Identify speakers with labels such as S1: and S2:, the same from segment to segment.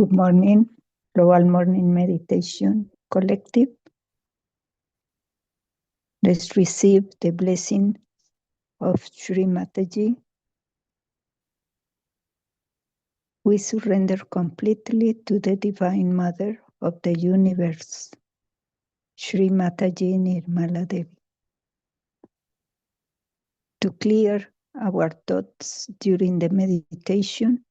S1: Good morning, Global Morning Meditation Collective. Let's receive the blessing of Shri Mataji. We surrender completely to the Divine Mother of the Universe, Shri Mataji Nirmala Devi. To clear our thoughts during the meditation,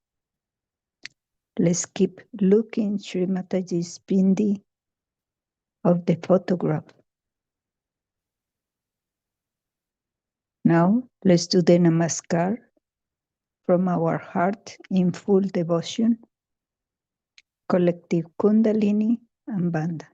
S1: let's keep looking Shri Mataji's bindi of the photograph. Now, let's do the Namaskar from our heart in full devotion, collective Kundalini and Bandha.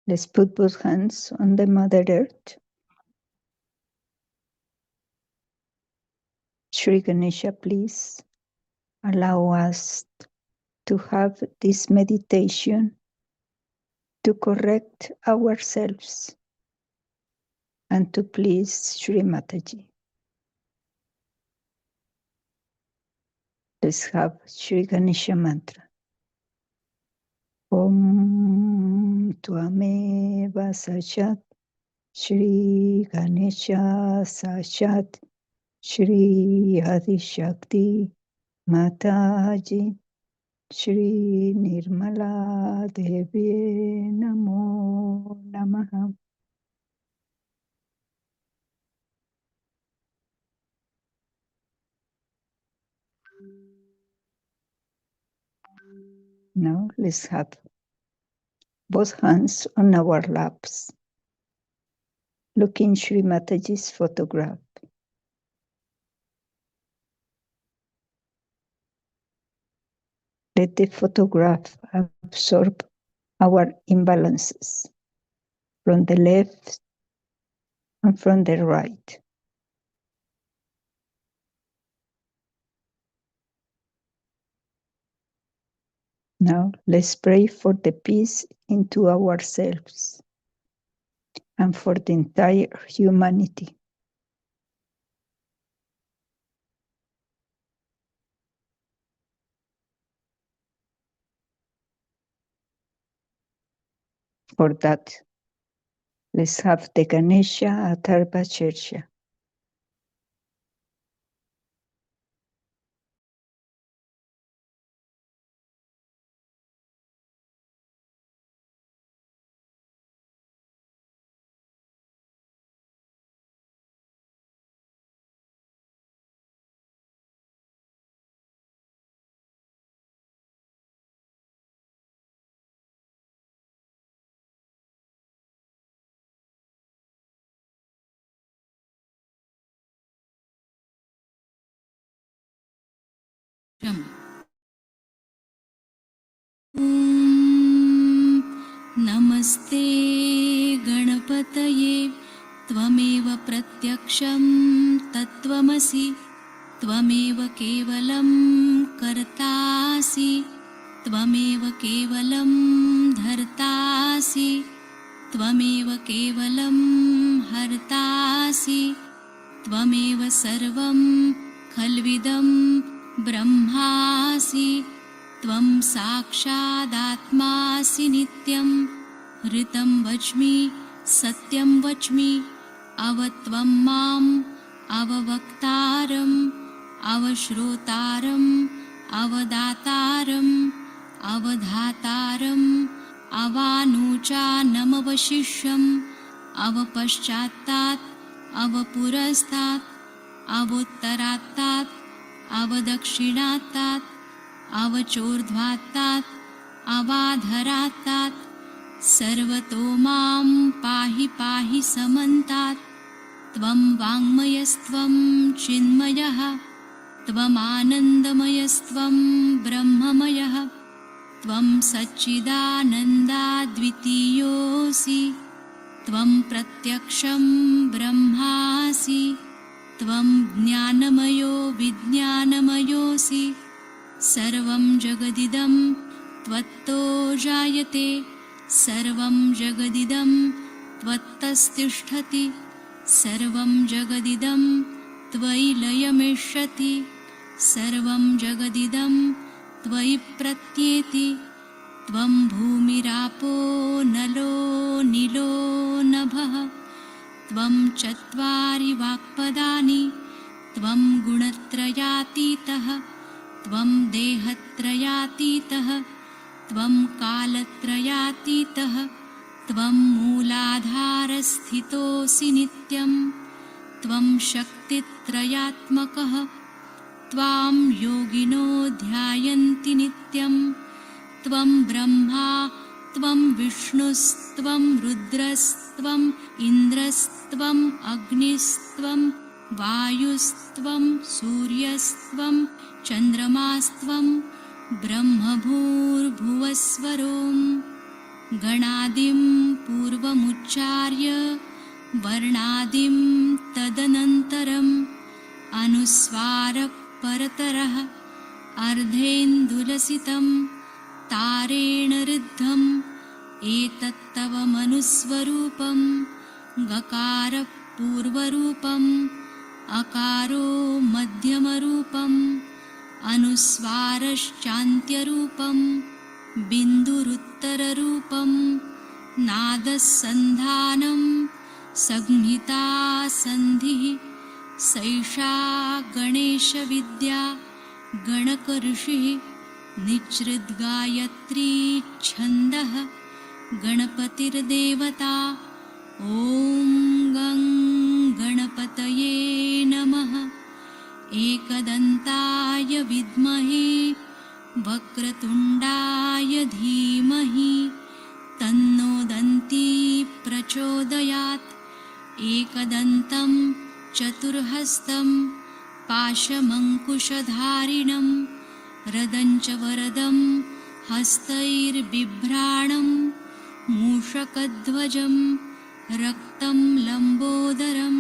S1: Let's put both hands on the Mother Earth. Shri Ganesha, please allow us to have this meditation to correct ourselves and to please Shri Mataji. Let's have Shri Ganesha mantra. Om Tvameva Sachat Shri Ganesha Sachat Shri Adi Shakti Mataji Shri Nirmala Devi Namo Namaha. Now let's have both hands on our laps. Look in Sri Mataji's photograph. Let the photograph absorb our imbalances from the left and from the right. Now let's pray for the peace into ourselves and for the entire humanity. For that, let's have the Ganesha Atharva Chersha.
S2: नमस्ते गणपतये त्वमेव प्रत्यक्षं तत्त्वमसि त्वमेव केवलं कर्तासि त्वमेव केवलं धर्तासि त्वमेव केवलं हर्तासि त्वमेव सर्वं खल्विदं ब्रह्मासि त्वं साक्षादात्मासि नित्यं ऋतं वच्मि सत्यं वच्मि अवत्वं माम् अववक्तारम् अवश्रोतारम् अवदातारम् अवधातारम् अवानूचानमवशिष्यम् अवपश्चात्तात् अवपुरस्तात् अवोत्तरात्तात् अवदक्षिणात्तात् अवचोर्ध्वात्तात् अवाधरात्तात् सर्वतो मां पाहि पाहि समन्तात् त्वं वाङ्मयस्त्वं चिन्मयः त्वमानन्दमयस्त्वं ब्रह्ममयः त्वं सच्चिदानन्दाद्वितीयोऽसि त्वं प्रत्यक्षं ब्रह्मासि त्वं ज्ञानमयो विज्ञानमयोऽसि सर्वं जगदिदं त्वत्तो जायते सर्वं जगदिदं त्वत्तस्तिष्ठति सर्वं जगदिदं त्वयि लयमिष्यति सर्वं जगदिदं त्वयि प्रत्येति त्वं भूमिरापो नलो नीलो नभः त्वं चत्वारि वाक्पदानि त्वं गुणत्रयातीतः त्वं देहत्रयातीतः त्वं कालत्रयातीतः त्वं मूलाधारस्थितोऽसि नित्यं त्वं शक्तित्रयात्मकः त्वां योगिनो ध्यायन्ति नित्यं त्वं ब्रह्मा त्वं विष्णुस्त्वं रुद्रस्त्वम् इन्द्रस्त्वम् अग्निस्त्वं वायुस्त्वं सूर्यस्त्वं चन्द्रमास्त्वं ब्रह्मभूर्भुवस्वरों गणादिं पूर्वमुच्चार्य वर्णादिं तदनन्तरम् अनुस्वारः परतरः अर्धेन्दुलसितं तारेण ऋद्धम् एतत्तव मनुस्वरूपं गकारः पूर्वरूपम् अकारो मध्यमरूपम् अनुस्वारश्चान्त्यरूपं बिन्दुरुत्तररूपं नादसन्धानं संहिता सन्धिः सैषा गणेशविद्या गणकऋषिः निच्छृद्गायत्री छन्दः गणपतिर्देवता ॐ गं गणपतये नमः एकदन्ताय विद्महे वक्रतुण्डाय धीमहि तन्नो दन्ती प्रचोदयात् एकदन्तं चतुर्हस्तं पाशमङ्कुशधारिणं रदञ्च वरदं हस्तैर्बिभ्राणं मूषकध्वजं रक्तं लम्बोदरं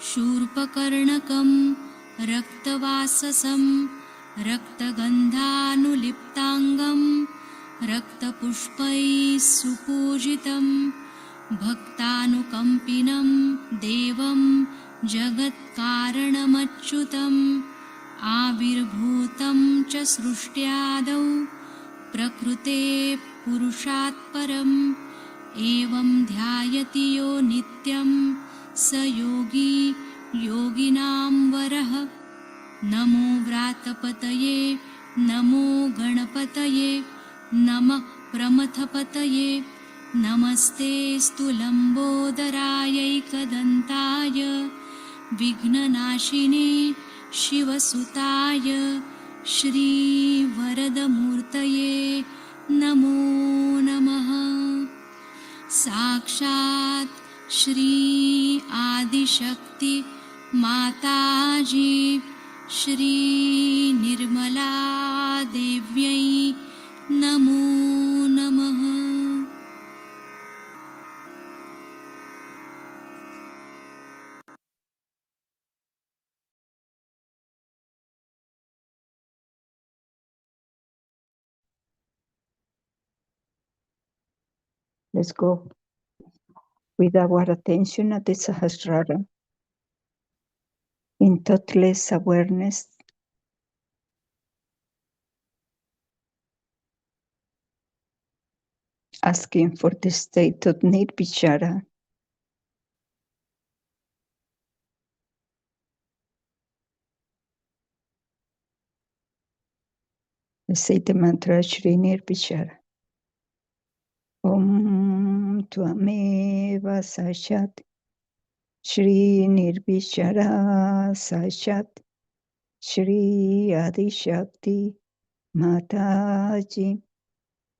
S2: शूर्पकर्णकं रक्तवाससं रक्तगन्धानुलिप्ताङ्गं रक्तपुष्पैः सुपूजितं भक्तानुकम्पिनं देवं जगत्कारणमच्युतम् आविर्भूतं च सृष्ट्यादौ प्रकृते पुरुषात् परम् एवं ध्यायति यो नित्यं स योगी योगिनां वरः। नमो व्रातपतये नमो गणपतये नमः प्रमथपतये नमस्तेऽस्तु लम्बोदरायैकदन्ताय विघ्ननाशिने शिवसुताय श्रीवरदमूर्तये नमो नमः। साक्षात् श्री आदिशक्ति माताजी श्री निर्मला देव्यै नमो नमः।
S1: Let's go with our attention at the Sahasrara in thoughtless awareness, asking for the state of Nirvichara. Let's say the mantra Shri Nirvichara. Om Tvameva Sashat Shri Nirvichara Sashat Shri Adishakti Mataji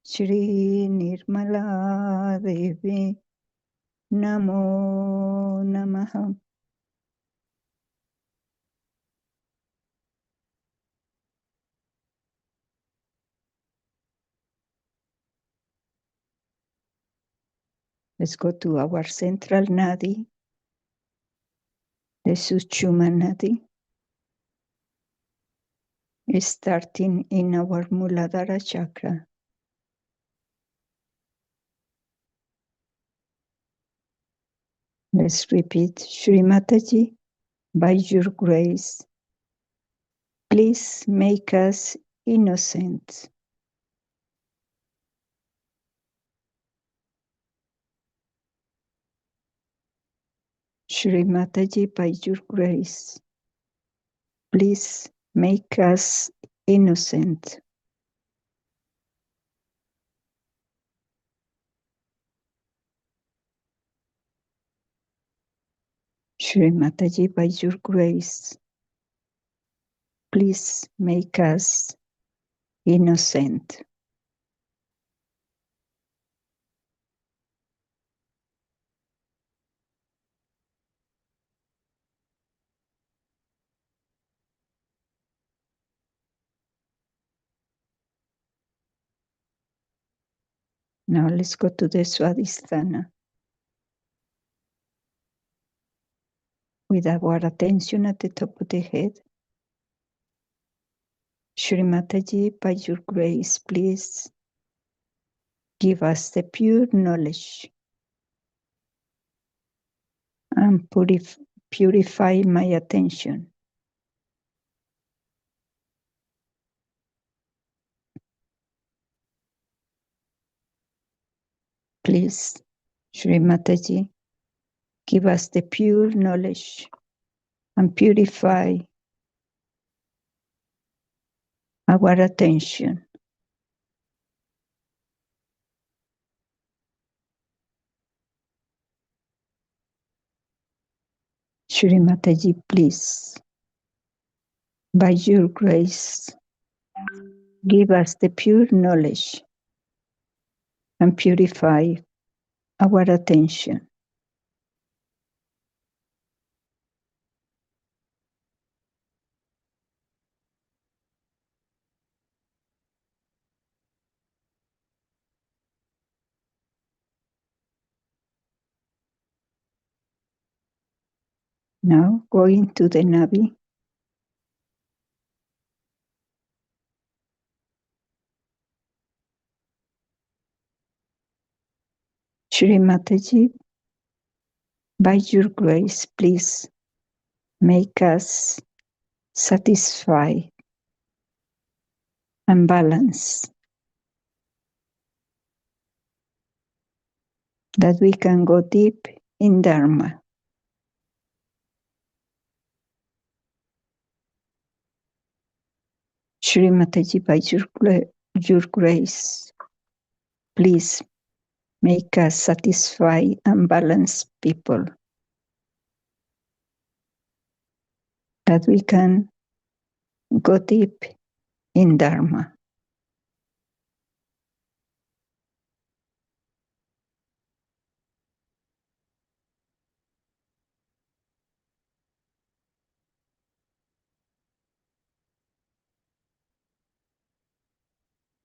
S1: Shri Nirmala Devi Namo Namaha. Let's go to our central nadi, the Sushumna nadi, starting in our Muladhara chakra. Let's repeat, Shri Mataji, by your grace, please make us innocent. Shri Mataji, by your grace, please make us innocent. Shri Mataji, by your grace, please make us innocent. Now let's go to the Swadhisthana. With our attention at the top of the head. Shri Mataji, by your grace, please give us the pure knowledge and purify my attention. Please, Shri Mataji, give us the pure knowledge and purify our attention. Shri Mataji, please. By your grace, give us the pure knowledge and purify our attention. Now, going to the Navi, Shri Mataji, by your grace, please make us satisfied and balanced, that we can go deep in Dharma. Shri Mataji, by your grace, please make us satisfied and balanced people, that we can go deep in Dharma.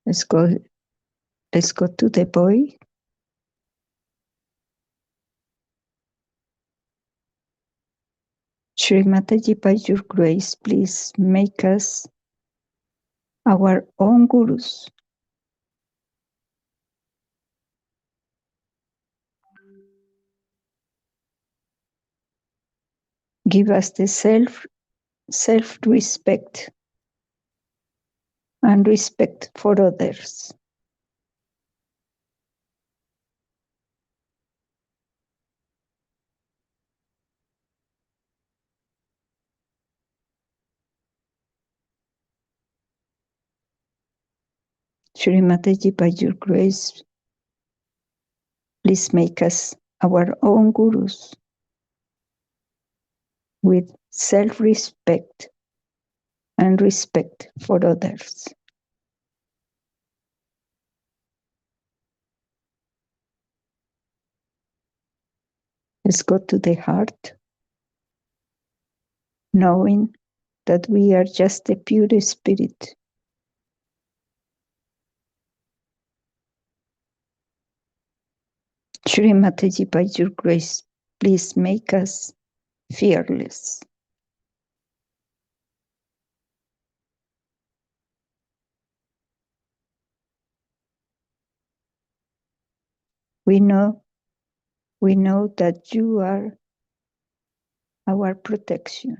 S1: Let's go to the boy. Shri Mataji, by your grace, please make us our own gurus. Give us the self-respect and respect for others. Shri Mataji, by your grace, please make us our own gurus with self-respect and respect for others. Let's go to the heart, knowing that we are just a pure spirit. Shri Mataji, by your grace, please make us fearless. We know that you are our protection.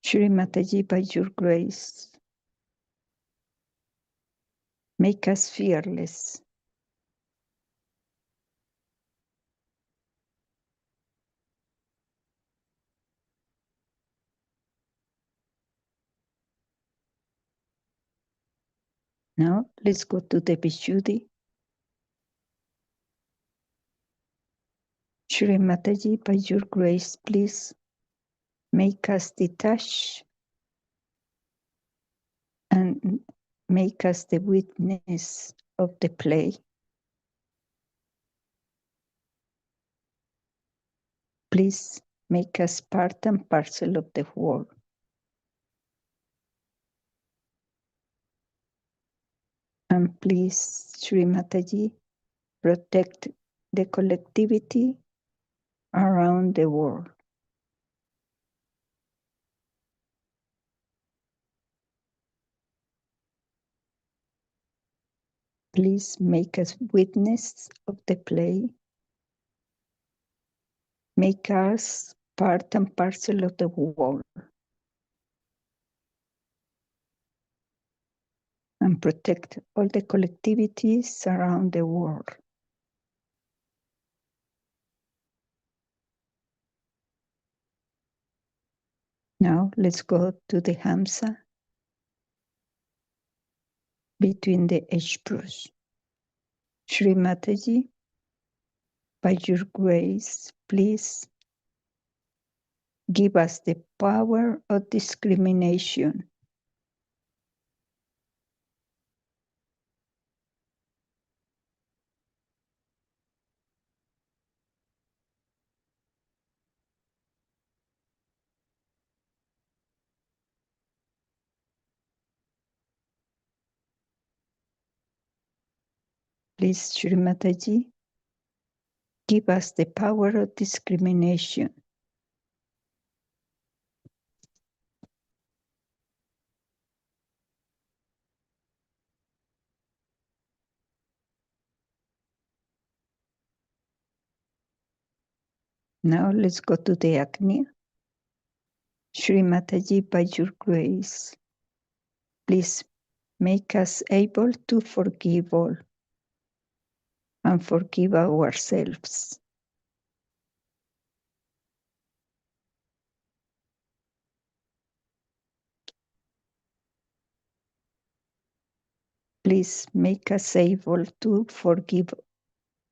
S1: Shri Mataji, by your grace, make us fearless. Now, let's go to the Vishuddhi. Shri Mataji, by your grace, please make us detached and make us the witness of the play. Please make us part and parcel of the world. And please, Shri Mataji, protect the collectivity around the world. Please make us witness of the play. Make us part and parcel of the world. And protect all the collectivities around the world. Now let's go to the Hamsa. between the eyebrows. Shri Mataji, by your grace, please give us the power of discrimination. Please, Shri Mataji, give us the power of discrimination. Now let's go to the Agni. Shri Mataji, by your grace, please make us able to forgive all and forgive ourselves. Please make us able to forgive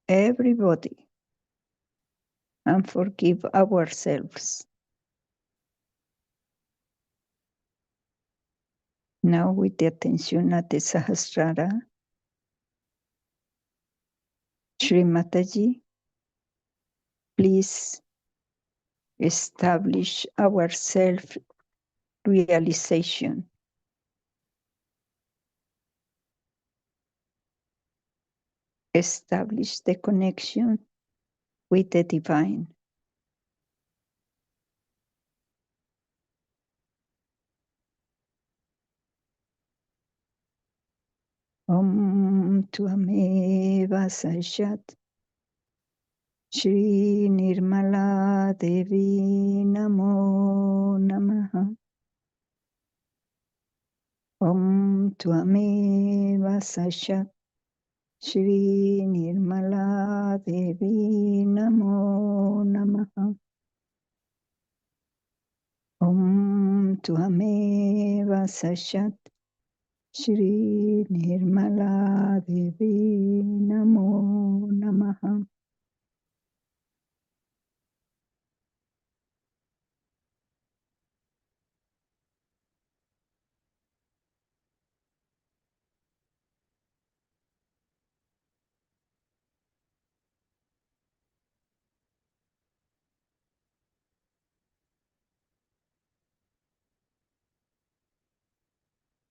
S1: everybody and forgive ourselves. Now with the attention at the Sahasrara, Shri Mataji, please establish our self-realization. Establish the connection with the divine. Om Tvameva Sashat Shri Nirmala Devi Namo Namaha. Om Tvameva Sashat Shri Nirmala Devi Namo Namaha. Om Tvameva Sashat Shri Nirmala Devi Namo Namaha.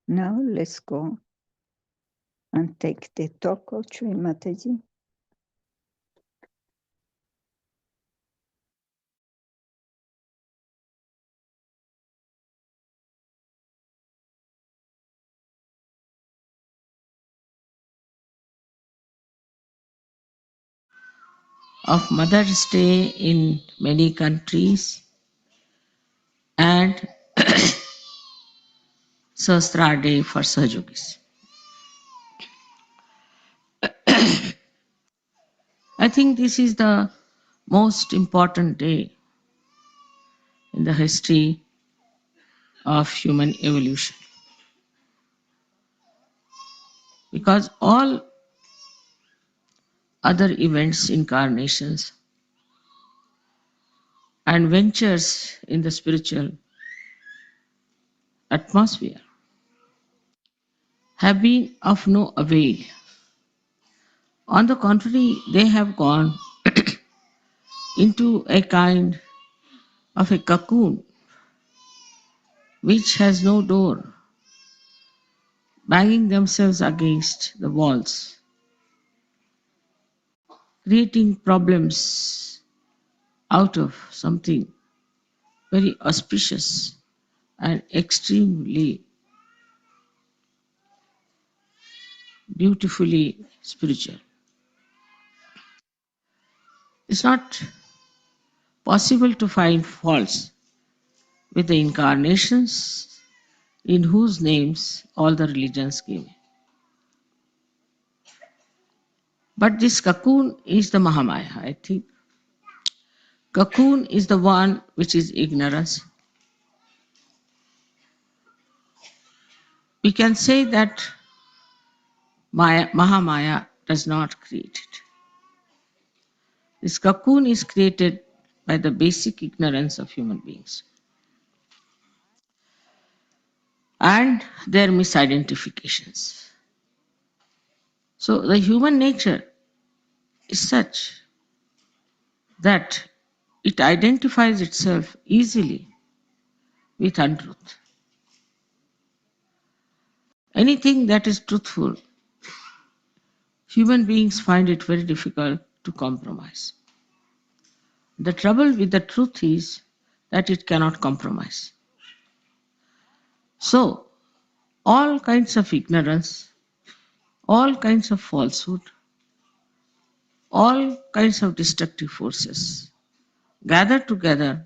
S1: Now let's go and take the talk of Sri Mataji.
S3: Of Mother's Day in many countries and Sahasrara Day for Sahajogis. I think this is the most important day in the history of human evolution because all other events, incarnations, and ventures in the spiritual atmosphere have been of no avail. On the contrary, they have gone into a kind of a cocoon which has no door, banging themselves against the walls, creating problems out of something very auspicious and extremely beautifully spiritual. It's not possible to find faults with the incarnations in whose names all the religions came. But this cocoon is the Mahamaya, I think. Cocoon is the one which is ignorance. We can say that Mahamaya does not create it. This cocoon is created by the basic ignorance of human beings and their misidentifications. So the human nature is such that it identifies itself easily with untruth. Anything that is truthful, human beings find it very difficult to compromise. The trouble with the truth is that it cannot compromise. So, all kinds of ignorance, all kinds of falsehood, all kinds of destructive forces gather together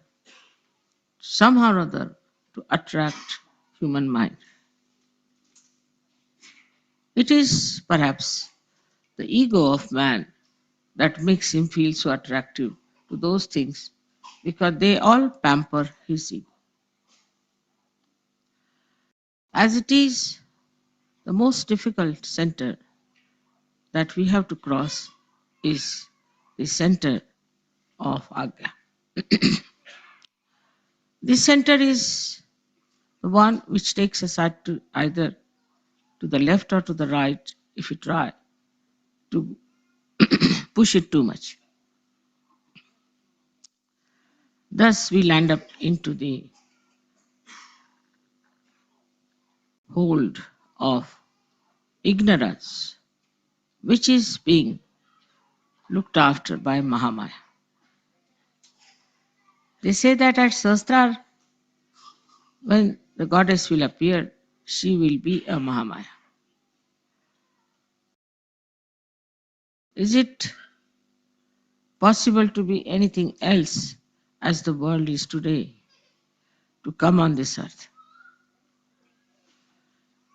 S3: somehow or other to attract human mind. It is perhaps the ego of man that makes him feel so attractive to those things because they all pamper his ego. As it is, the most difficult center that we have to cross is the center of Agya. This center is the one which takes us to either to the left or to the right if we try to push it too much. Thus, we land up into the hold of ignorance, which is being looked after by Mahamaya. They say that at Sahasrara, when the goddess will appear, she will be a Mahamaya. Is it possible to be anything else as the world is today to come on this earth?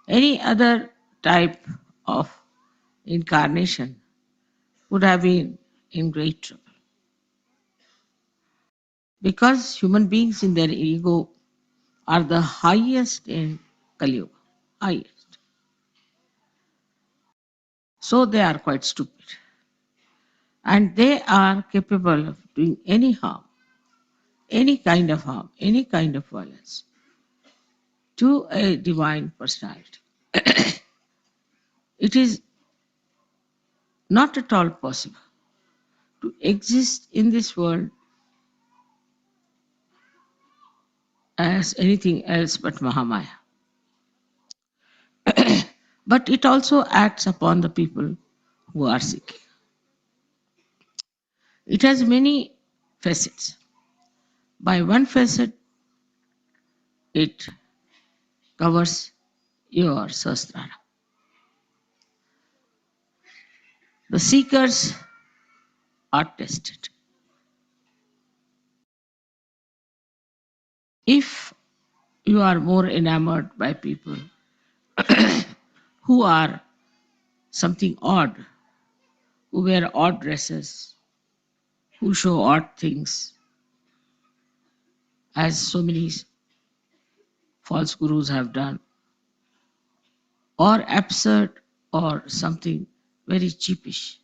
S3: Any other type of incarnation would have been in great trouble. Because human beings in their ego are the highest in Kali Yuga, highest. So they are quite stupid. And they are capable of doing any harm, any kind of harm, any kind of violence to a divine personality. It is not at all possible to exist in this world as anything else but Mahamaya. But it also acts upon the people who are seeking. It has many facets. By one facet, it covers your Sahasrara. The seekers are tested. If you are more enamored by people who are something odd, who wear odd dresses, who show odd things, as so many false gurus have done, or absurd or something very cheapish,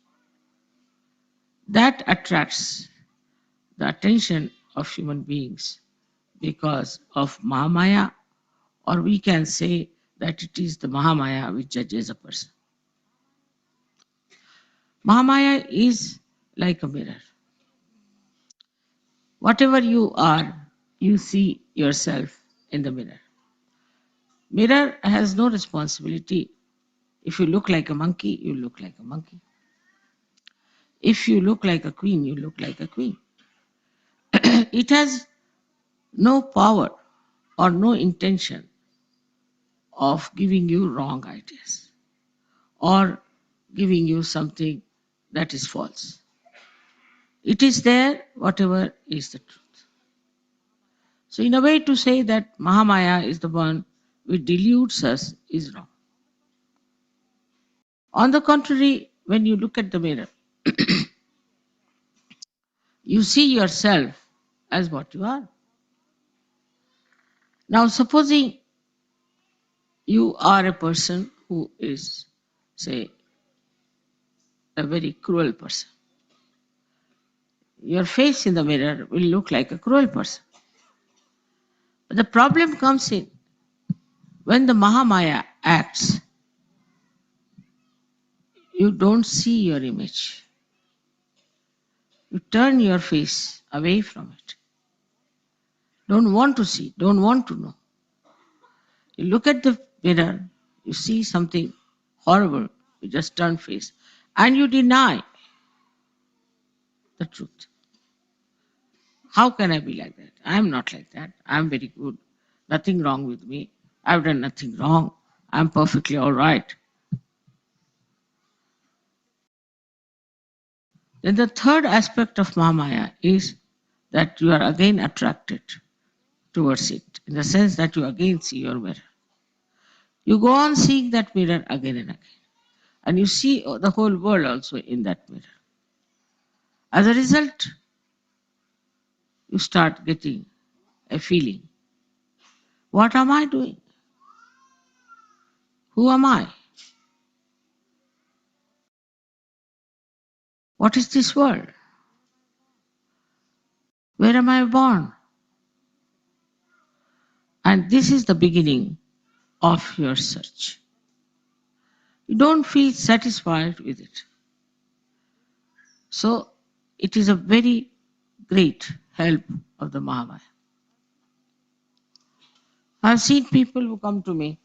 S3: that attracts the attention of human beings because of Mahamaya, or we can say that it is the Mahamaya which judges a person. Mahamaya is like a mirror. Whatever you are, you see yourself in the mirror. Mirror has no responsibility. If you look like a monkey, you look like a monkey. If you look like a queen, you look like a queen. It has no power or no intention of giving you wrong ideas or giving you something that is false. It is there, whatever is the truth. So, in a way, to say that Mahamaya is the one which deludes us is wrong. On the contrary, when you look at the mirror, you see yourself as what you are. Now, supposing you are a person who is, say, a very cruel person. Your face in the mirror will look like a cruel person. But the problem comes in when the Mahamaya acts, you don't see your image. You turn your face away from it. Don't want to see, don't want to know. You look at the mirror, you see something horrible, you just turn face and you deny the truth. How can I be like that? I'm not like that. I'm very good. Nothing wrong with me. I've done nothing wrong. I'm perfectly all right. Then the third aspect of Mahamaya is that you are again attracted towards it, in the sense that you again see your mirror. You go on seeing that mirror again and again, and you see the whole world also in that mirror. As a result, you start getting a feeling. What am I doing? Who am I? What is this world? Where am I born? And this is the beginning of your search. You don't feel satisfied with it. So it is a very great help of the Mahamaya. I've seen people who come to me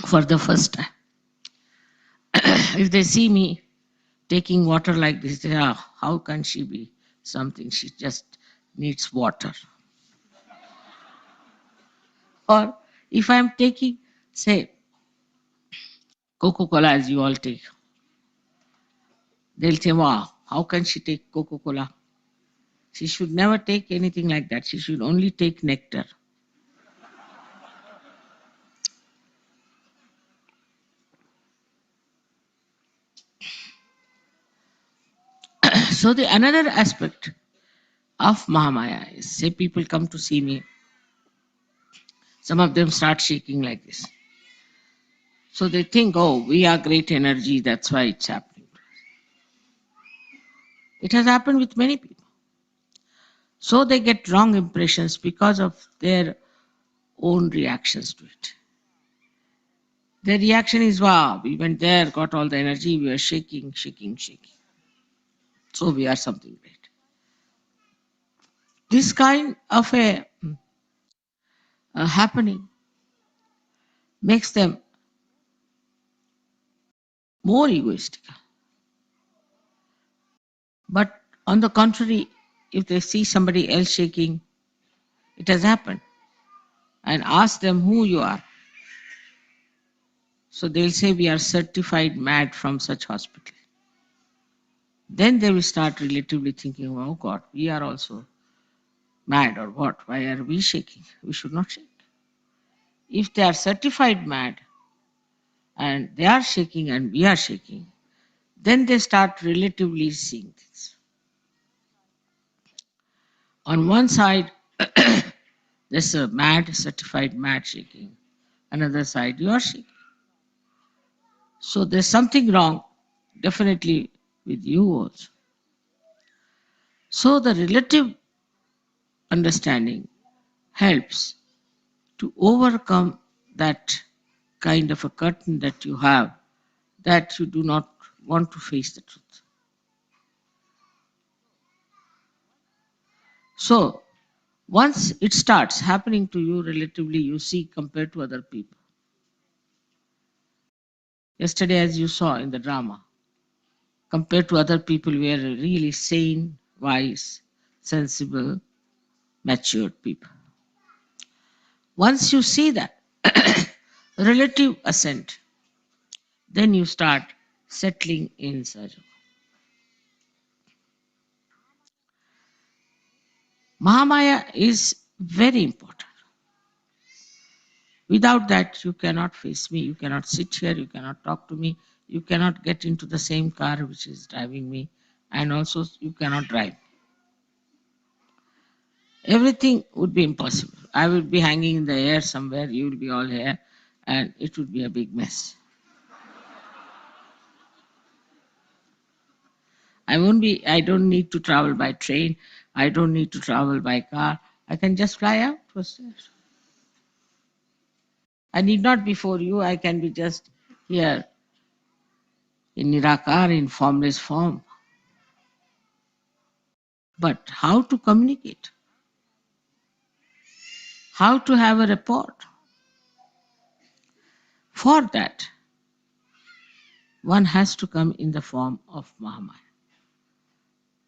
S3: for the first time. If they see me taking water like this, they say, "Ah, how can she be something? She just needs water." Or if I'm taking, say, Coca-Cola as you all take, they'll say, "Wow, how can she take Coca-Cola? She should never take anything like that. She should only take nectar." So the another aspect of Mahamaya is, say people come to see me, some of them start shaking like this. So they think, oh, we are great energy, that's why it's happening. It has happened with many people. So they get wrong impressions because of their own reactions to it. Their reaction is, wow, we went there, got all the energy, we are shaking, shaking, shaking. So we are something great. This kind of a happening makes them more egoistic. But on the contrary, if they see somebody else shaking, it has happened, and ask them who you are. So they'll say, we are certified mad from such hospital. Then they will start relatively thinking, oh God, we are also mad or what? Why are we shaking? We should not shake. If they are certified mad and they are shaking and we are shaking, then they start relatively seeing things. On one side, there's a mad, certified mad shaking. Another side, you are shaking. So there's something wrong, definitely, with you also. So the relative understanding helps to overcome that kind of a curtain that you have, that you do not want to face the truth. So once it starts happening to you relatively, you see compared to other people. Yesterday, as you saw in the drama, compared to other people, we are really sane, wise, sensible, matured people. Once you see that relative ascent, then you start settling in Sahaja. Mahamaya is very important. Without that, you cannot face me, you cannot sit here, you cannot talk to me, you cannot get into the same car which is driving me, and also you cannot drive. everything would be impossible. I would be hanging in the air somewhere, you will be all here, and it would be a big mess. I don't need to travel by train. I don't need to travel by car. I can just fly out. I need not be for you. I can be just here in Nirakar, in formless form. But how to communicate? How to have a rapport? For that, one has to come in the form of Mahamaya.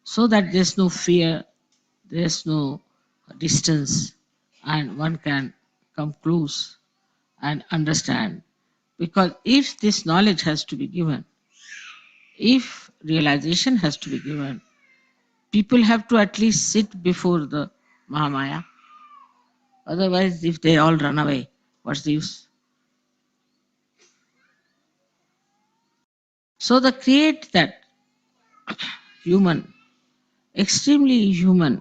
S3: So that there's no fear, there's no distance, and one can come close and understand. Because if this knowledge has to be given, if realization has to be given, people have to at least sit before the Mahamaya. Otherwise, if they all run away, what's the use? So, the create that human, extremely human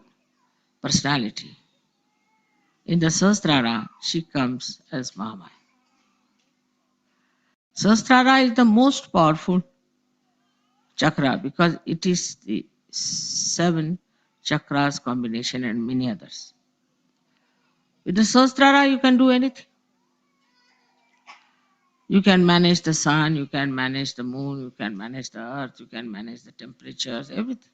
S3: personality. In the Sahasrara, she comes as Mahamaya. Sahasrara is the most powerful chakra because it is the 7 chakras combination and many others. With the Sahasrara, you can do anything. You can manage the sun, you can manage the moon, you can manage the earth, you can manage the temperatures, everything.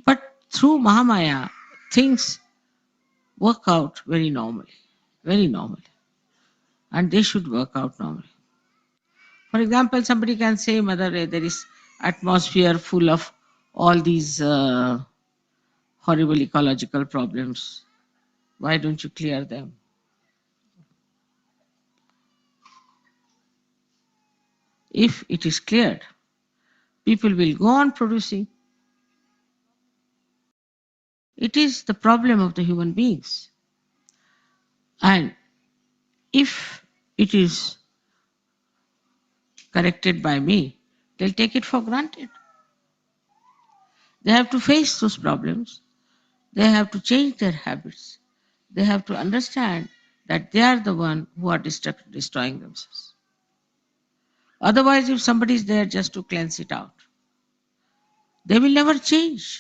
S3: But through Mahamaya, things work out very normally, very normally. And they should work out normally. For example, somebody can say, Mother, there is atmosphere full of all these horrible ecological problems. Why don't you clear them? If it is cleared, people will go on producing. It is the problem of the human beings. And if it is corrected by me, they'll take it for granted. They have to face those problems. They have to change their habits. They have to understand that they are the one who are destroying themselves. Otherwise, if somebody is there just to cleanse it out, they will never change.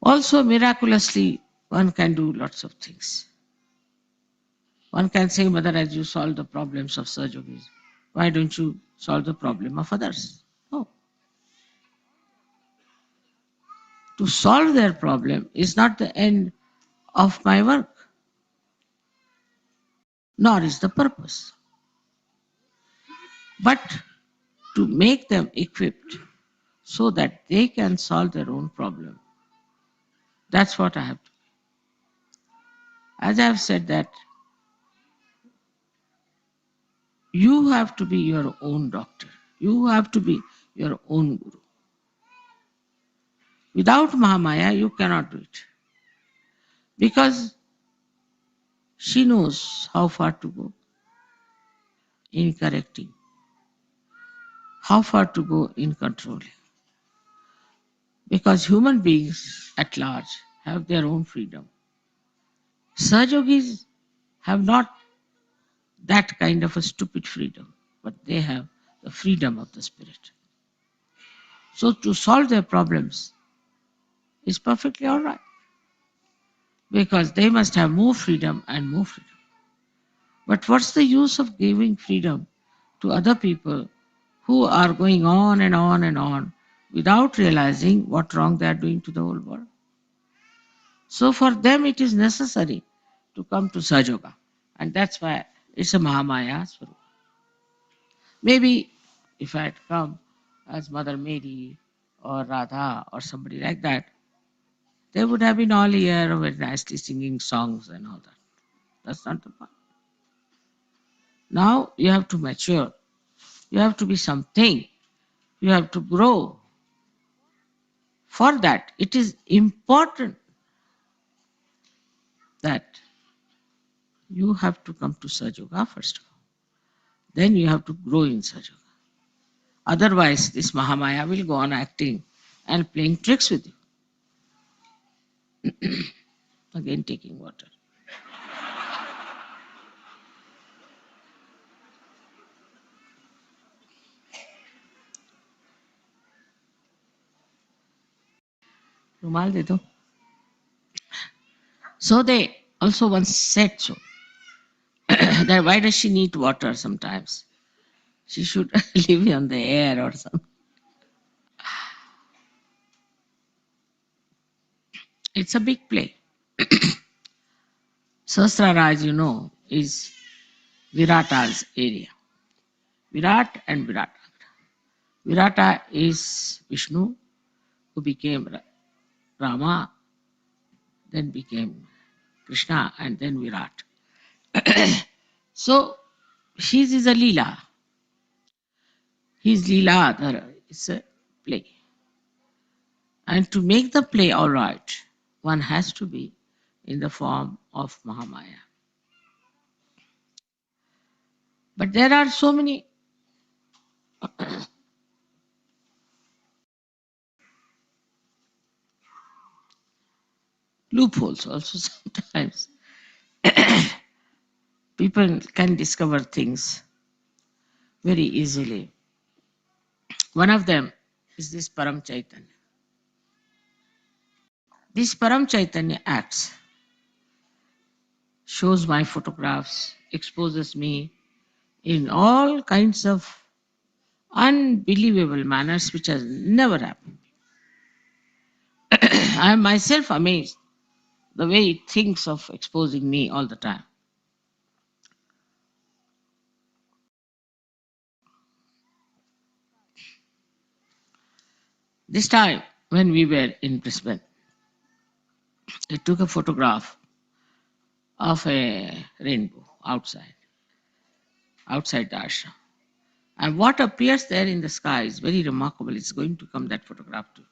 S3: Also, miraculously, one can do lots of things. One can say, Mother, as you solve the problems of Sahajogis, why don't you solve the problem of others? No. To solve their problem is not the end of my work, nor is the purpose, but to make them equipped so that they can solve their own problem. That's what I have to. As I have said that you have to be your own doctor. You have to be your own guru. Without Mahamaya, you cannot do it. Because she knows how far to go in correcting, how far to go in controlling. Because human beings at large have their own freedom. Sahajogis have not that kind of a stupid freedom, but they have the freedom of the spirit. So to solve their problems is perfectly all right. Because they must have more freedom and more freedom. But what's the use of giving freedom to other people who are going on and on and on without realizing what wrong they are doing to the whole world? So for them it is necessary to come to Sahaja. And that's why it's a Mahamaya Swarup. Maybe if I had come as Mother Mary or Radha or somebody like that, they would have been all here very nicely singing songs and all that. That's not the point. Now you have to mature. You have to be something. You have to grow. For that, it is important that you have to come to Sahaja first of all. then you have to grow in Sahaja. Otherwise, this Mahamaya will go on acting and playing tricks with you. Again, taking water. Rumal de do. So they also once said so. That why does she need water sometimes? She should live on the air or something. It's a big play. Sahasrara, as you know, is Virata's area. Virat and Virata. Virata is Vishnu, who became Rama, then became Krishna, and then Virat. So his is a Leela. His Leela is a play. And to make the play all right, one has to be in the form of Mahamaya. But there are so many loopholes also sometimes. People can discover things very easily. One of them is this Param Chaitanya. This Param Chaitanya acts, shows my photographs, exposes me in all kinds of unbelievable manners which has never happened. I am myself amazed the way it thinks of exposing me all the time. This time, when we were in Brisbane, it took a photograph of a rainbow outside the ashram. And what appears there in the sky is very remarkable. It's going to come that photograph too.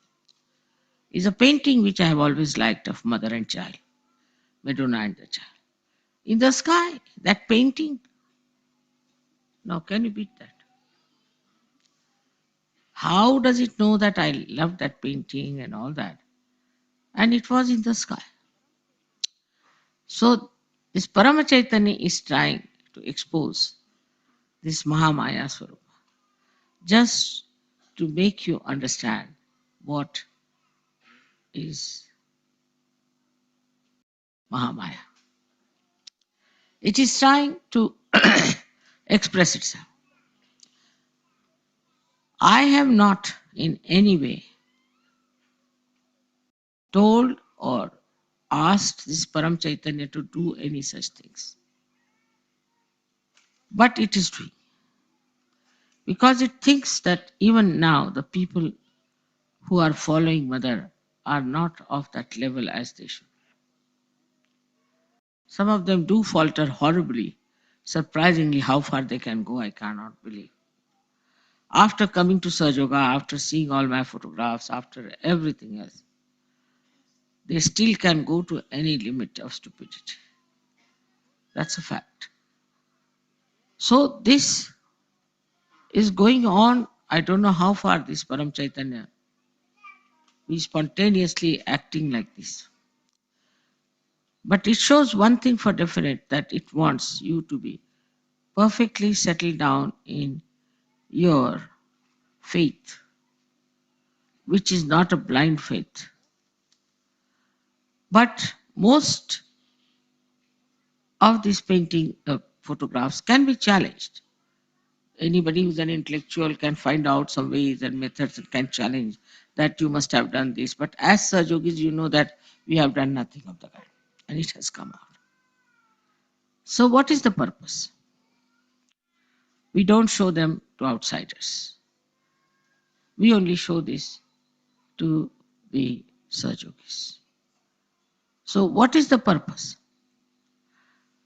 S3: Is a painting which I have always liked of mother and child, Madonna and the child. In the sky, that painting. Now, can you beat that? How does it know that I love that painting and all that? And it was in the sky. So, this Paramachaitanya is trying to expose this Mahamaya Swarupa just to make you understand what is Mahamaya. It is trying to express itself. I have not in any way told or asked this Param Chaitanya to do any such things. But it is doing. Because it thinks that even now the people who are following Mother are not of that level as they should. Some of them do falter horribly. Surprisingly, how far they can go, I cannot believe. After coming to Sahaja Yoga, after seeing all my photographs, after everything else, they still can go to any limit of stupidity. That's a fact. So this is going on. I don't know how far this Param Chaitanya is spontaneously acting like this. But it shows one thing for definite, that it wants you to be perfectly settled down in your faith, which is not a blind faith. But most of these painting photographs can be challenged. Anybody who's an intellectual can find out some ways and methods that can challenge that you must have done this. But as Sajogis, you know that we have done nothing of the kind, and it has come out. So what is the purpose? We don't show them to outsiders. We only show this to the Sajogis. So what is the purpose?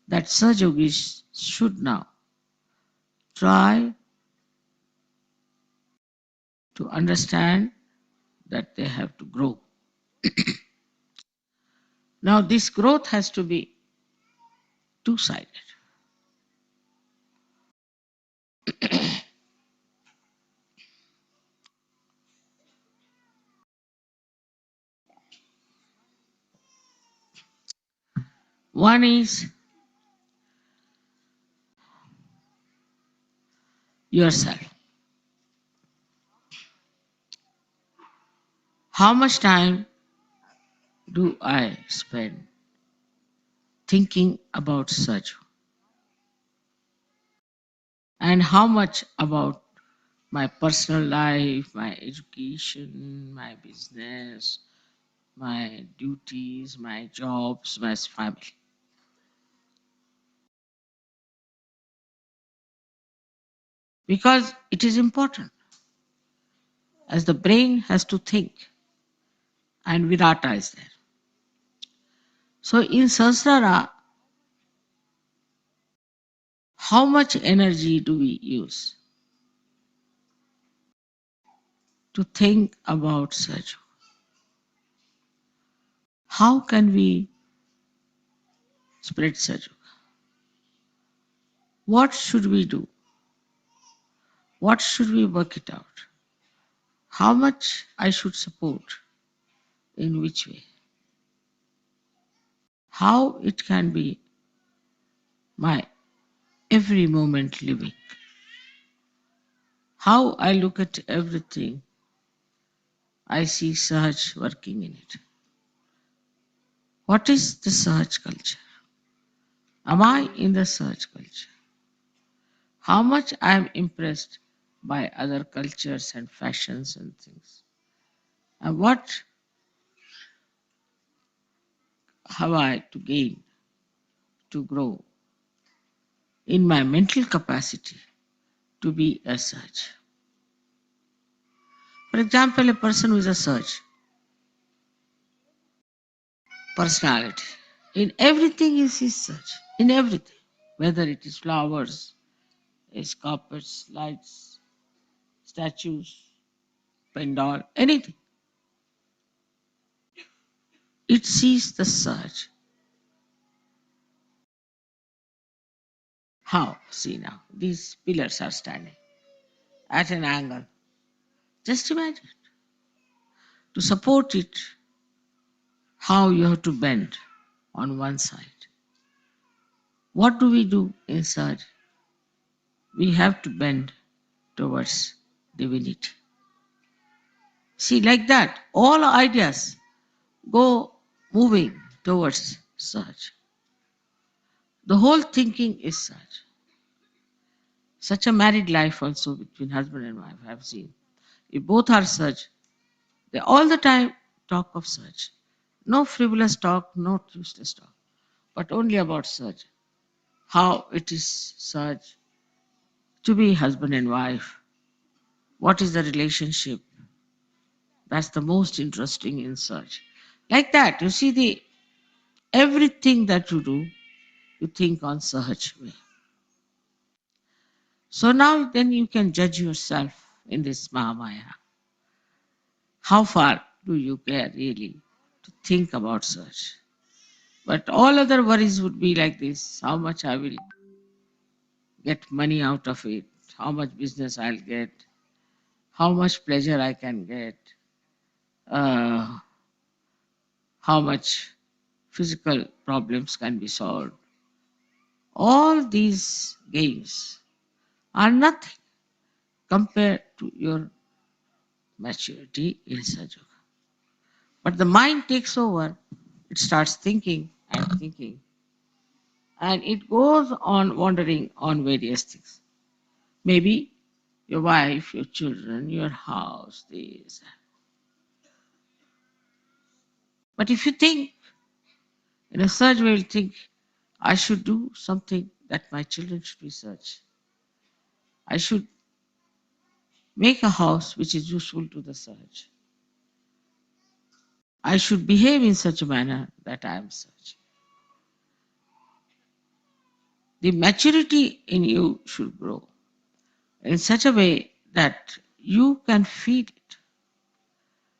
S3: That Sajogis should now try to understand that they have to grow. Now this growth has to be two-sided. One is yourself. How much time do I spend thinking about Saju? And how much about my personal life, my education, my business, my duties, my jobs, my family? Because it is important, as the brain has to think, and Virata is there. So in Sahasrara, how much energy do we use to think about Saju? How can we spread Saju? What should we do? What should we work it out? How much I should support? In which way? How it can be my every moment living? How I look at everything, I see Sahaj working in it. What is the Sahaj culture? Am I in the Sahaj culture? How much I am impressed by other cultures and fashions and things. And what have I to gain, to grow in my mental capacity to be a Sahaj? For example, a person who is a Sahaj personality. In everything is his Sahaj. In everything. Whether it is flowers, is carpets, lights, statues, pandal, anything. It sees the Sahaj. How? See now, these pillars are standing at an angle. Just imagine. To support it, how you have to bend on one side. What do we do inside? We have to bend towards divinity. See, like that, all ideas go moving towards such. The whole thinking is such. Such a married life also between husband and wife I have seen. If both are such, they all the time talk of such. No frivolous talk, no useless talk, but only about such. How it is such to be husband and wife. What is the relationship? That's the most interesting in such. Like that, you see the everything that you do, you think on Sahaj way. So now then you can judge yourself in this Mahamaya. How far do you care really to think about such? But all other worries would be like this: how much I will get money out of it, how much business I'll get, how much pleasure I can get, uh, how much physical problems can be solved. All these games are nothing compared to your maturity in Sajoga. But the mind takes over, it starts thinking and thinking, and it goes on wandering on various things. Maybe your wife, your children, your house, this. But if you think in a such way, you'll think, I should do something that my children should be such. I should make a house which is useful to the such. I should behave in such a manner that I am such. The maturity in you should grow in such a way that you can feed it.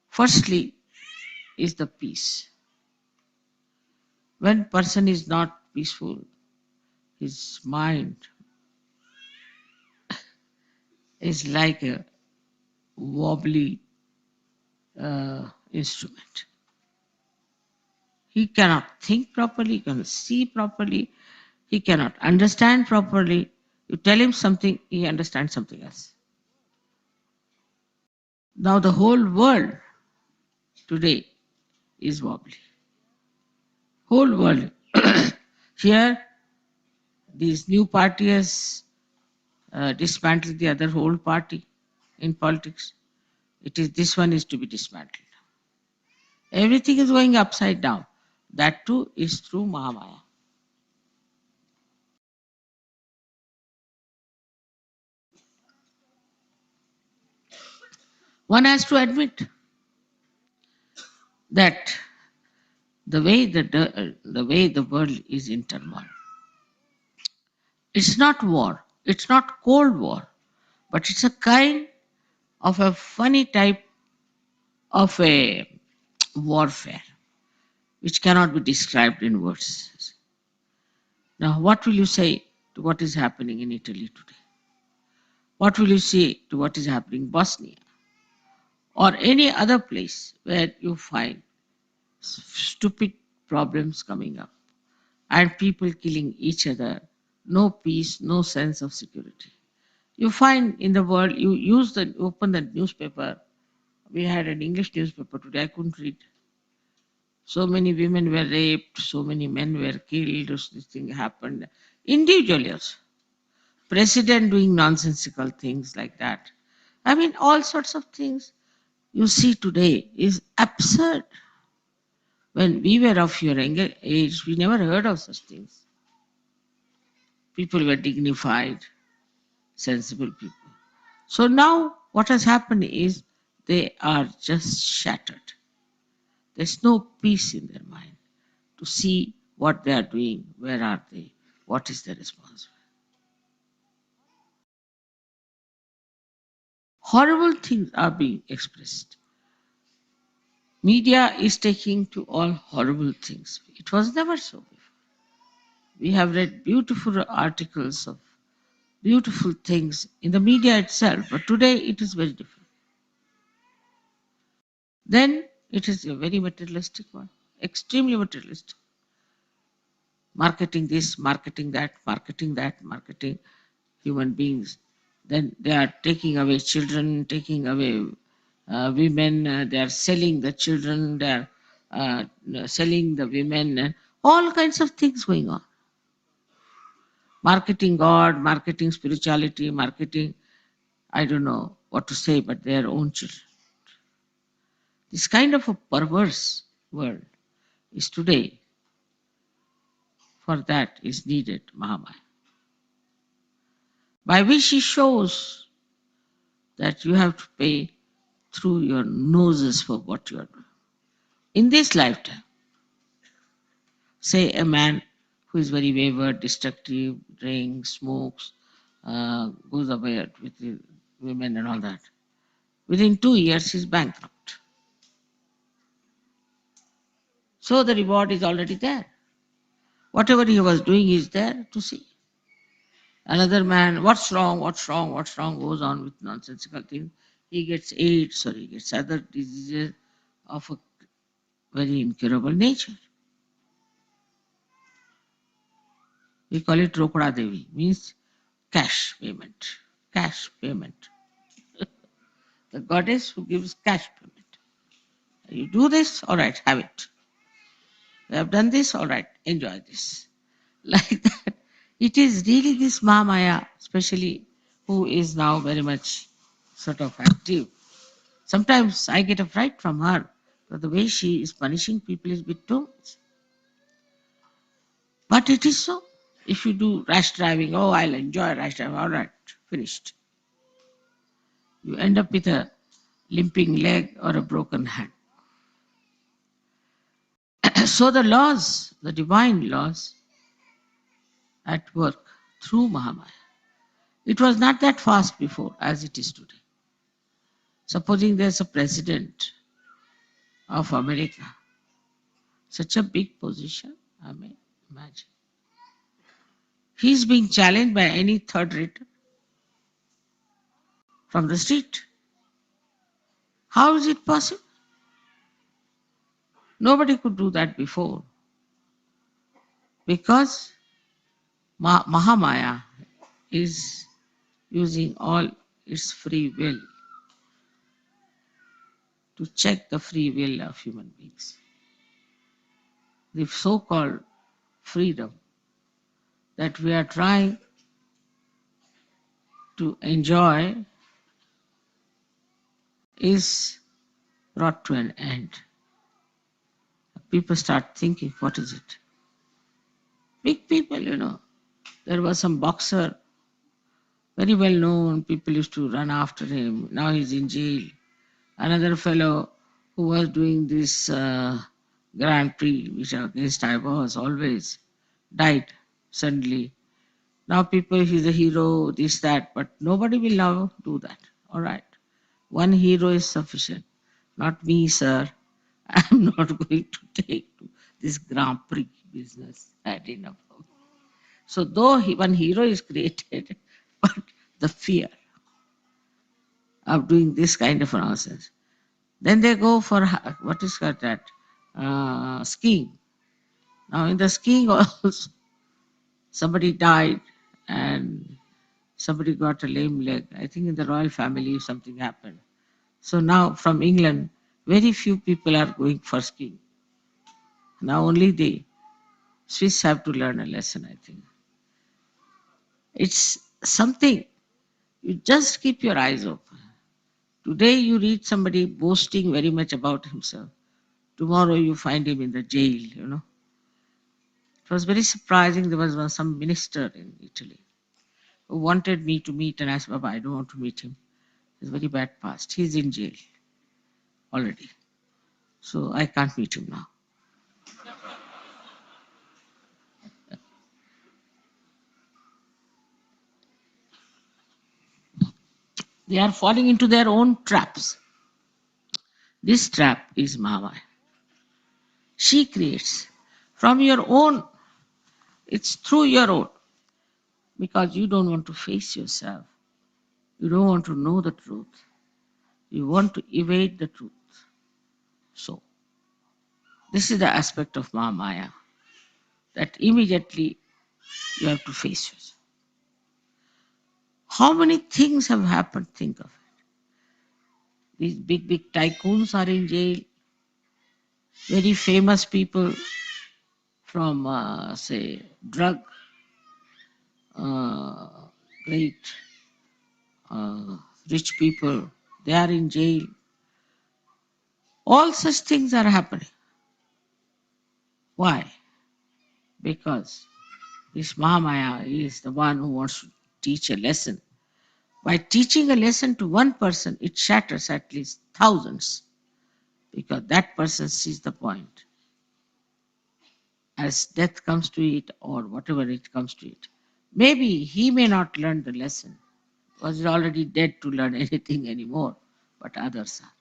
S3: Firstly is the peace. When person is not peaceful, his mind is like a wobbly instrument. He cannot think properly, he cannot see properly, he cannot understand properly. You tell him something, he understands something else. Now the whole world today is wobbly. Whole world. Here, these new party has dismantled the other whole party in politics. It is this one is to be dismantled. Everything is going upside down. That too is through Mahamaya. One has to admit that the way the world is in turmoil. It's not war. It's not cold war, but it's a kind of a funny type of a warfare which cannot be described in words. Now, what will you say to what is happening in Italy today? What will you say to what is happening in Bosnia or any other place where you find stupid problems coming up and people killing each other, no peace, no sense of security? You find in the world, open the newspaper. We had an English newspaper today, I couldn't read. So many women were raped, so many men were killed, this thing happened. Individually also. President doing nonsensical things like that. I mean, all sorts of things you see today is absurd. When we were of your younger age, we never heard of such things. People were dignified, sensible people. So now what has happened is they are just shattered. There's no peace in their mind to see what they are doing, where are they, what is their responsibility. Horrible things are being expressed. Media is taking to all horrible things. It was never so before. We have read beautiful articles of beautiful things in the media itself, but today it is very different. Then it is a very materialistic one, extremely materialistic. Marketing this, marketing that, marketing human beings. Then they are taking away children, taking away women, they are selling the children, they are selling the women, and all kinds of things going on. Marketing God, marketing spirituality, marketing, I don't know what to say, but their own children. This kind of a perverse world is today. For that is needed Mahamaya, by which he shows that you have to pay through your noses for what you are doing. In this lifetime, say a man who is very wayward, destructive, drinks, smokes, goes away with the women and all that. Within 2 years, he's bankrupt. So the reward is already there. Whatever he was doing is there to see. Another man, what's wrong, goes on with nonsensical things. He gets AIDS or he gets other diseases of a very incurable nature. We call it Rokda Devi, means cash payment. Cash payment. The goddess who gives cash payment. You do this, all right, have it. You have done this, all right, enjoy this. Like that. It is really this Mahamaya, especially, who is now very much sort of active. Sometimes I get a fright from her, but the way she is punishing people is a bit too much. But it is so. If you do rash driving, oh, I'll enjoy rash driving, all right, finished. You end up with a limping leg or a broken hand. So the laws, the divine laws at work through Mahamaya. It was not that fast before as it is today. Supposing there's a president of America, such a big position, I mean, imagine. He's being challenged by any third rate. from the street. How is it possible? Nobody could do that before because Mahamaya is using all its free will to check the free will of human beings. The so-called freedom that we are trying to enjoy is brought to an end. People start thinking, what is it? Big people, There was some boxer, very well known, people used to run after him. Now he's in jail. Another fellow who was doing this Grand Prix, which against I was always, died suddenly. Now people, he's a hero, this, that, but nobody will now do that. All right. One hero is sufficient. Not me, sir. I'm not going to take to this Grand Prix business. Had enough of it. So though one hero is created, but the fear of doing this kind of nonsense. Then they go for what is called that skiing. Now in the skiing also somebody died and somebody got a lame leg. I think in the royal family something happened. So now from England, very few people are going for skiing. Now only the Swiss have to learn a lesson, I think. It's something, you just keep your eyes open. Today you read somebody boasting very much about himself. Tomorrow you find him in the jail. It was very surprising. There was some minister in Italy who wanted me to meet, and I said, Baba, I don't want to meet him. He's very bad past. He's in jail already. So I can't meet him now. They are falling into their own traps. This trap is Mama. She creates from your own, it's through your own, because you don't want to face yourself. You don't want to know the truth. You want to evade the truth. So, this is the aspect of Maya that immediately you have to face yourself. How many things have happened? Think of it. These big tycoons are in jail. Very famous people from, say, drug, uh, great rich people, they are in jail. All such things are happening. Why? Because this Mahamaya is the one who wants to teach a lesson. By teaching a lesson to one person, it shatters at least thousands, because that person sees the point. As death comes to it, or whatever it comes to it, maybe he may not learn the lesson, because he's already dead to learn anything anymore, but others are.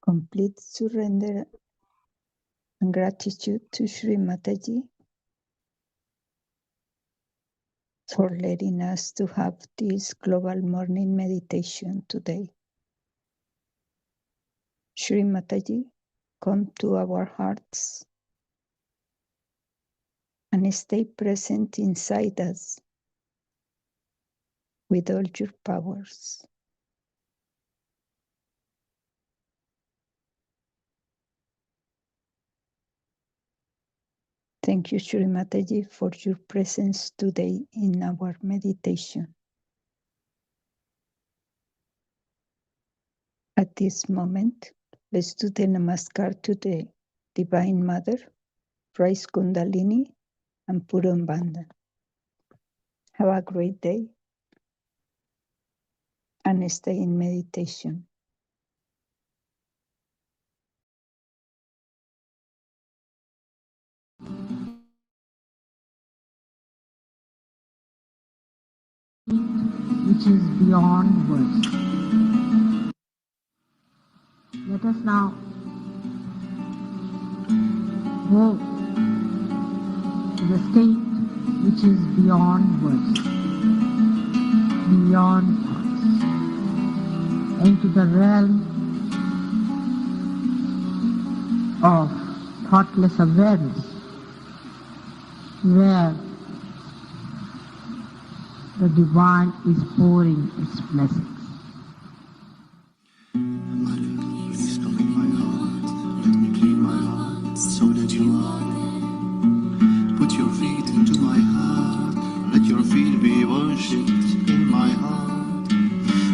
S1: Complete surrender and gratitude to Sri Mataji for letting us to have this global morning meditation today. Sri Mataji, come to our hearts and stay present inside us with all your powers. Thank you, Sri Mataji, for your presence today in our meditation. At this moment, let's do the Namaskar to the Divine Mother, Rise Kundalini, and Puran Bandhan. Have a great day and stay in meditation.
S3: Which is beyond words. Let us now go to the state which is beyond words, beyond thoughts, into the realm of thoughtless awareness, where the divine is pouring its blessings.
S4: Mother, please come in my heart. Let me clean my heart so that you are there. Put your feet into my heart. Let your feet be worshipped in my heart.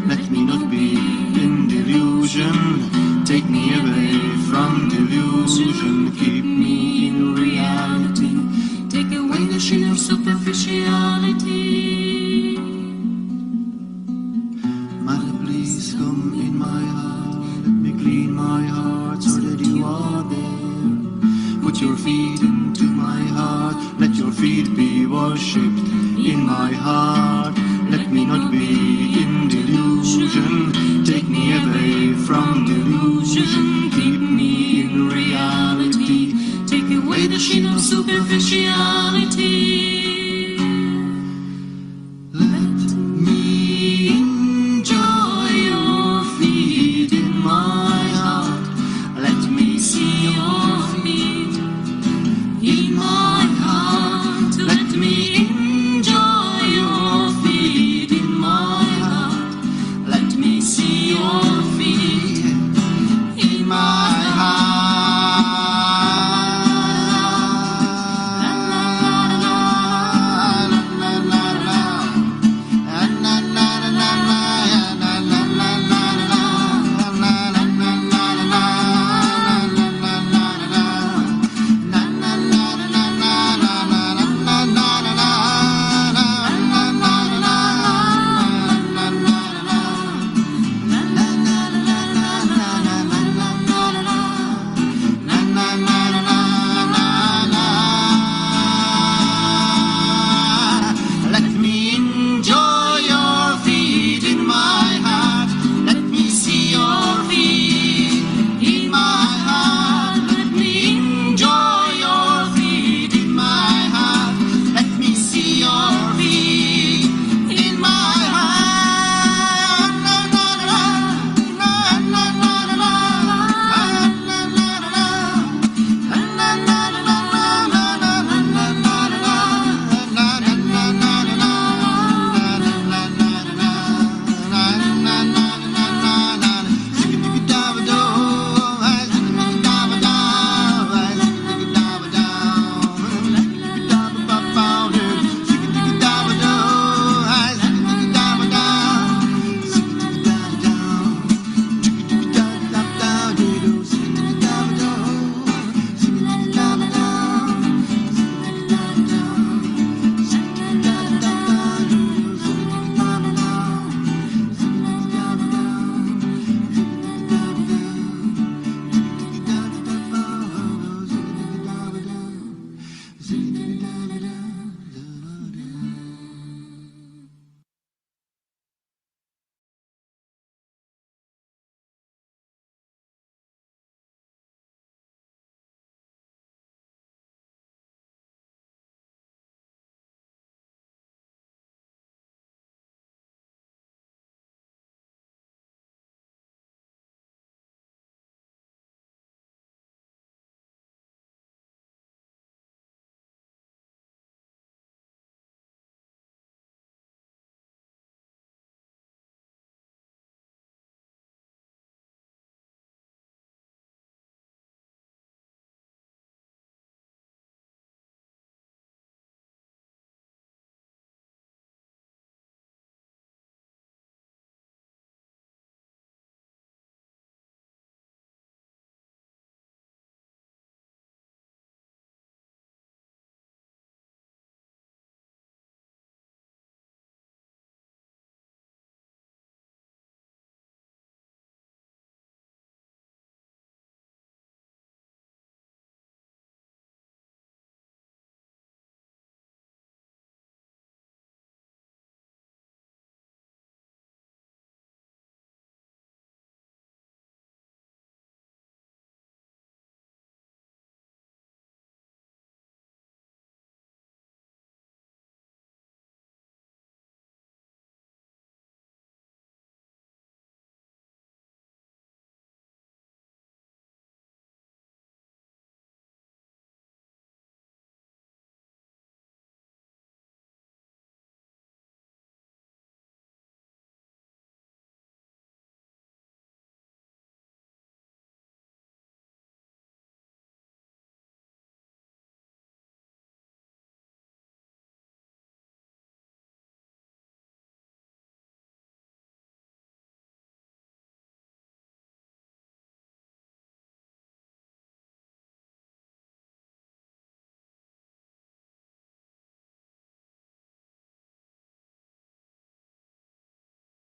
S4: Let me not be in delusion. Take me away from delusion. Keep me in reality. Take away the sheen of superficiality. Mother, please come in my heart. Let me clean my heart so that you are there. Put your feet into my heart. Let your feet be worshipped in my heart. Let me not be in delusion. Take me away from delusion. Keep me in